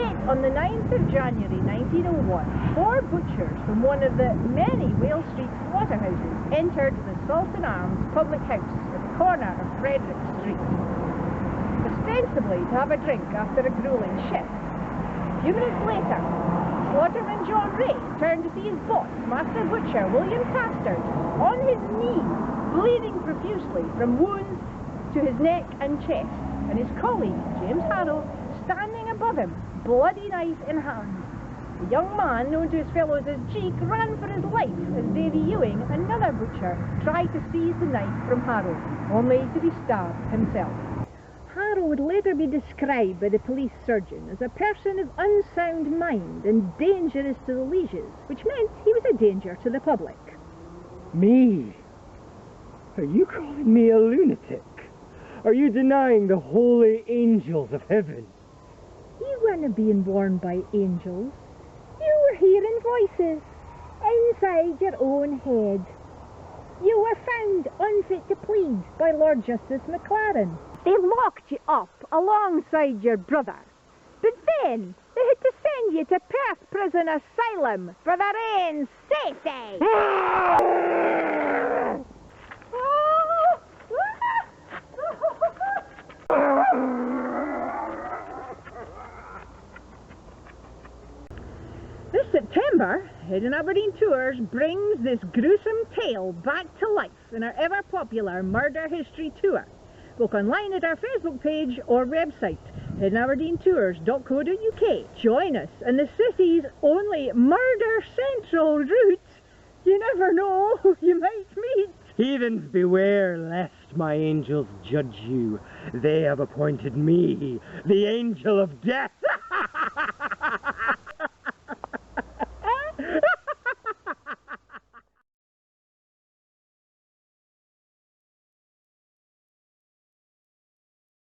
Late on the 9th of January 1901, four butchers from one of the many Wales Street slaughterhouses entered the Salt and Arms public house at the corner of Frederick Street, ostensibly to have a drink after a grueling shift. A few minutes later, slaughterman John Ray turned to see his boss, Master Butcher William Castard, on his knees, bleeding profusely from wounds to his neck and chest, and his colleague, James Harrow, standing above him, bloody knife in hand. The young man, known to his fellows as Jeek, ran for his life as Davy Ewing, another butcher, tried to seize the knife from Harrow, only to be stabbed himself. Harrow would later be described by the police surgeon as a person of unsound mind and dangerous to the lieges, which meant he was a danger to the public. Me? Are you calling me a lunatic? Are you denying the holy angels of heaven? You weren't being warned by angels. You were hearing voices inside your own head. You were found unfit to plead by Lord Justice Maclaren. They locked you up alongside your brother. But then they had to send you to Perth Prison Asylum for their own safety. This September, Head and Aberdeen Tours brings this gruesome tale back to life in our ever-popular Murder History Tour. Book online at our Facebook page or website, headandaberdeentours.co.uk. Join us in the city's only murder central route. You never know who you might meet. Heathens, beware lest my angels judge you. They have appointed me the angel of death.